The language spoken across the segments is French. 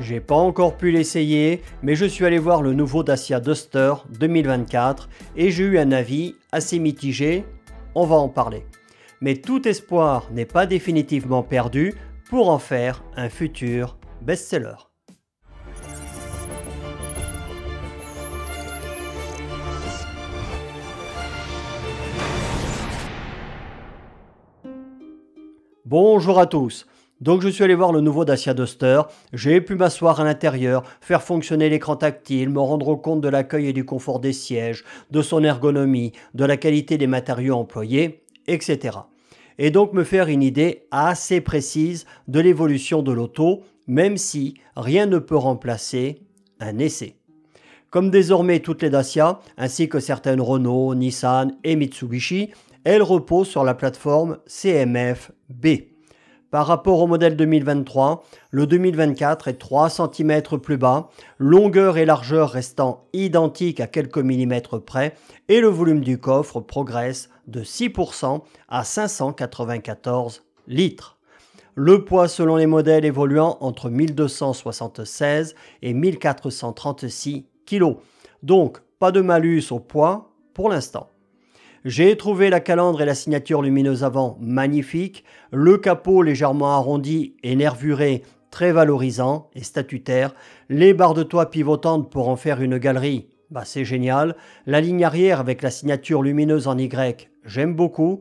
J'ai pas encore pu l'essayer, mais je suis allé voir le nouveau Dacia Duster 2024 et j'ai eu un avis assez mitigé, on va en parler. Mais tout espoir n'est pas définitivement perdu pour en faire un futur best-seller. Bonjour à tous. Donc je suis allé voir le nouveau Dacia Duster, j'ai pu m'asseoir à l'intérieur, faire fonctionner l'écran tactile, me rendre compte de l'accueil et du confort des sièges, de son ergonomie, de la qualité des matériaux employés, etc. Et donc me faire une idée assez précise de l'évolution de l'auto, même si rien ne peut remplacer un essai. Comme désormais toutes les Dacia, ainsi que certaines Renault, Nissan et Mitsubishi, elles reposent sur la plateforme CMF-B. Par rapport au modèle 2023, le 2024 est 3 cm plus bas, longueur et largeur restant identiques à quelques millimètres près, et le volume du coffre progresse de 6% à 594 litres. Le poids selon les modèles évoluant entre 1276 et 1436 kg. Donc, pas de malus au poids pour l'instant. J'ai trouvé la calandre et la signature lumineuse avant magnifiques, le capot légèrement arrondi et nervuré très valorisant et statutaire, les barres de toit pivotantes pour en faire une galerie, c'est génial, la ligne arrière avec la signature lumineuse en Y, j'aime beaucoup,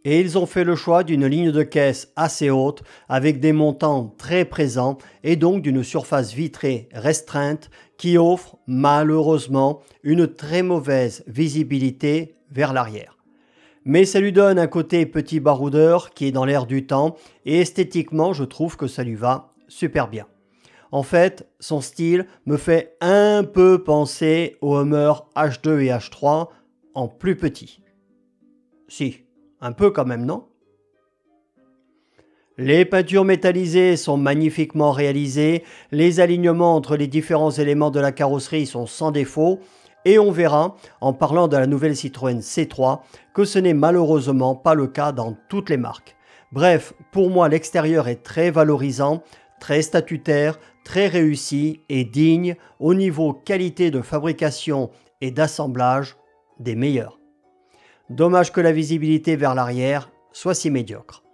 et ils ont fait le choix d'une ligne de caisse assez haute avec des montants très présents et donc d'une surface vitrée restreinte qui offre malheureusement une très mauvaise visibilité vers l'arrière. Mais ça lui donne un côté petit baroudeur qui est dans l'air du temps et esthétiquement je trouve que ça lui va super bien. En fait, son style me fait un peu penser au Hummer H2 et H3 en plus petit. Si, un peu quand même, non ? Les peintures métallisées sont magnifiquement réalisées, les alignements entre les différents éléments de la carrosserie sont sans défaut, et on verra, en parlant de la nouvelle Citroën C3, que ce n'est malheureusement pas le cas dans toutes les marques. Bref, pour moi l'extérieur est très valorisant, très statutaire, très réussi et digne au niveau qualité de fabrication et d'assemblage des meilleurs. Dommage que la visibilité vers l'arrière soit si médiocre.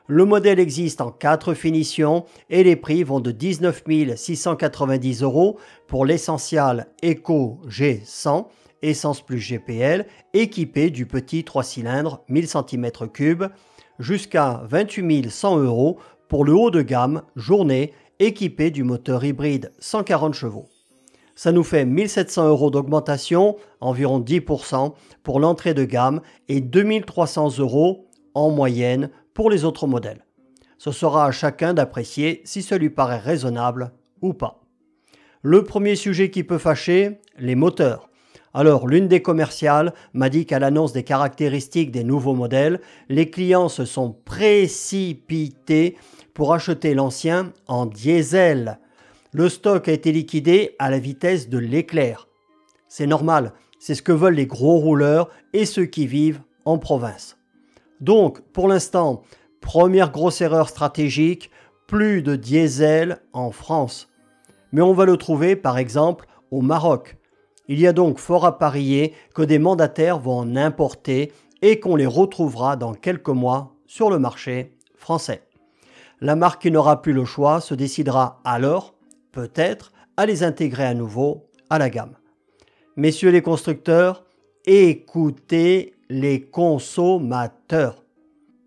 Le modèle existe en 4 finitions et les prix vont de 19 690 € pour l'Essential Eco G100, essence plus GPL, équipé du petit 3 cylindres 1000 cm3, jusqu'à 28 100 € pour le haut de gamme journée équipé du moteur hybride 140 chevaux. Ça nous fait 1700 € d'augmentation, environ 10% pour l'entrée de gamme et 2300 € en moyenne pour les autres modèles. Ce sera à chacun d'apprécier si ça lui paraît raisonnable ou pas. Le premier sujet qui peut fâcher, les moteurs. Alors, l'une des commerciales m'a dit qu'à l'annonce des caractéristiques des nouveaux modèles, les clients se sont précipités pour acheter l'ancien en diesel. Le stock a été liquidé à la vitesse de l'éclair. C'est normal, c'est ce que veulent les gros rouleurs et ceux qui vivent en province. Donc, pour l'instant, première grosse erreur stratégique, plus de diesel en France. Mais on va le trouver par exemple au Maroc. Il y a donc fort à parier que des mandataires vont en importer et qu'on les retrouvera dans quelques mois sur le marché français. La marque qui n'aura plus le choix se décidera alors, peut-être, à les intégrer à nouveau à la gamme. Messieurs les constructeurs, écoutez les consommateurs.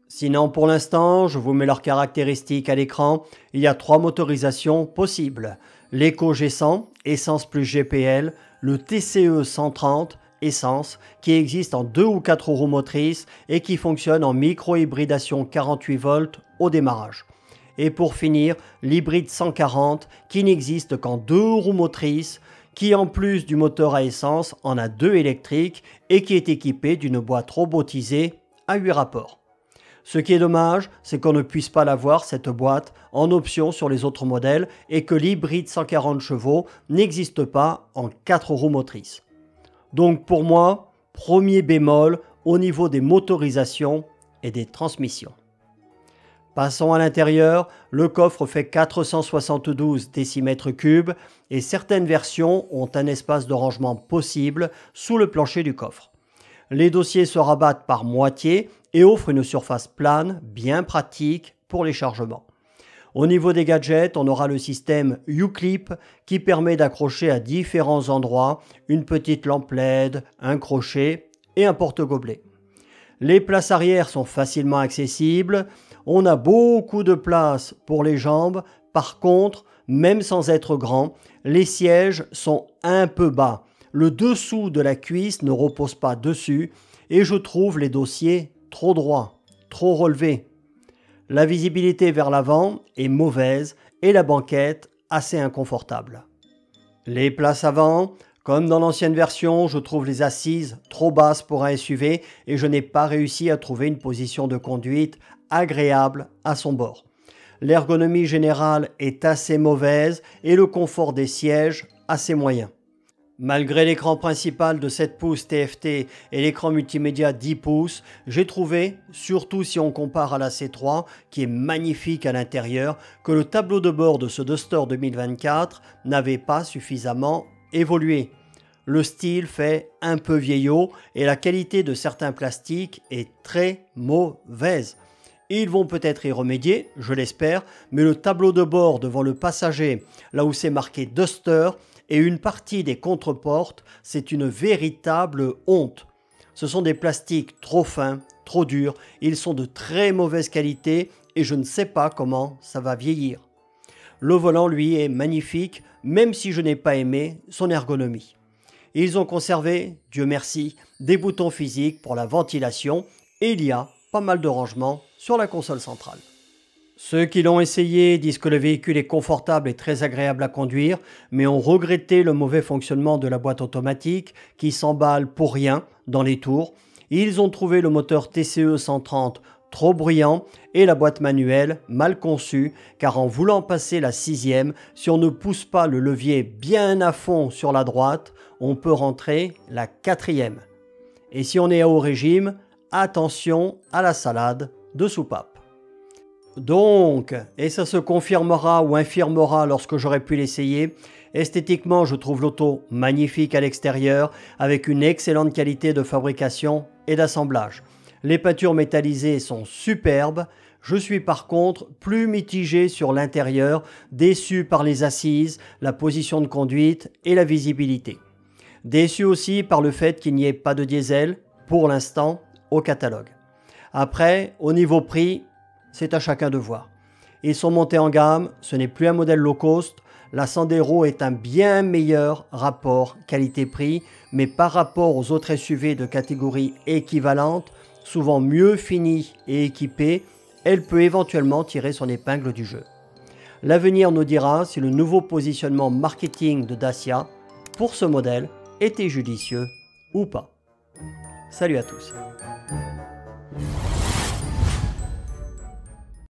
Sinon, pour l'instant, je vous mets leurs caractéristiques à l'écran. Il y a 3 motorisations possibles. L'Eco G100, essence plus GPL, le TCE 130, essence, qui existe en 2 ou 4 roues motrices et qui fonctionne en micro-hybridation 48 volts au démarrage. Et pour finir, l'hybride 140, qui n'existe qu'en 2 roues motrices, qui en plus du moteur à essence en a 2 électriques et qui est équipé d'une boîte robotisée à 8 rapports. Ce qui est dommage, c'est qu'on ne puisse pas l'avoir, cette boîte, en option sur les autres modèles et que l'hybride 140 chevaux n'existe pas en 4 roues motrices. Donc pour moi, premier bémol au niveau des motorisations et des transmissions. Passons à l'intérieur, le coffre fait 472 décimètres cubes et certaines versions ont un espace de rangement possible sous le plancher du coffre. Les dossiers se rabattent par moitié et offrent une surface plane bien pratique pour les chargements. Au niveau des gadgets, on aura le système U-Clip qui permet d'accrocher à différents endroits une petite lampe LED, un crochet et un porte-gobelet. Les places arrière sont facilement accessibles. On a beaucoup de place pour les jambes. Par contre, même sans être grand, les sièges sont un peu bas. Le dessous de la cuisse ne repose pas dessus et je trouve les dossiers trop droits, trop relevés. La visibilité vers l'avant est mauvaise et la banquette assez inconfortable. Les places avant, comme dans l'ancienne version, je trouve les assises trop basses pour un SUV et je n'ai pas réussi à trouver une position de conduite agréable à son bord. L'ergonomie générale est assez mauvaise et le confort des sièges assez moyen. Malgré l'écran principal de 7 pouces TFT et l'écran multimédia 10 pouces, j'ai trouvé, surtout si on compare à la C3, qui est magnifique à l'intérieur, que le tableau de bord de ce Duster 2024 n'avait pas suffisamment évolué. Le style fait un peu vieillot et la qualité de certains plastiques est très mauvaise. Ils vont peut-être y remédier, je l'espère, mais le tableau de bord devant le passager, là où c'est marqué Duster, et une partie des contreportes, c'est une véritable honte. Ce sont des plastiques trop fins, trop durs, ils sont de très mauvaise qualité et je ne sais pas comment ça va vieillir. Le volant, lui, est magnifique, même si je n'ai pas aimé son ergonomie. Ils ont conservé, Dieu merci, des boutons physiques pour la ventilation et il y a pas mal de rangements sur la console centrale. Ceux qui l'ont essayé disent que le véhicule est confortable et très agréable à conduire, mais ont regretté le mauvais fonctionnement de la boîte automatique qui s'emballe pour rien dans les tours. Ils ont trouvé le moteur TCE 130 trop bruyant et la boîte manuelle mal conçue, car en voulant passer la 6e, si on ne pousse pas le levier bien à fond sur la droite, on peut rentrer la 4e. Et si on est à haut régime, attention à la salade de soupape. Donc, et ça se confirmera ou infirmera lorsque j'aurai pu l'essayer, esthétiquement je trouve l'auto magnifique à l'extérieur avec une excellente qualité de fabrication et d'assemblage. Les peintures métallisées sont superbes, je suis par contre plus mitigé sur l'intérieur, déçu par les assises, la position de conduite et la visibilité. Déçu aussi par le fait qu'il n'y ait pas de diesel, pour l'instant, au catalogue. Après, au niveau prix, c'est à chacun de voir. Ils sont montés en gamme, ce n'est plus un modèle low cost, la Sandero est un bien meilleur rapport qualité-prix, mais par rapport aux autres SUV de catégorie équivalente, souvent mieux finie et équipée, elle peut éventuellement tirer son épingle du jeu. L'avenir nous dira si le nouveau positionnement marketing de Dacia pour ce modèle était judicieux ou pas. Salut à tous.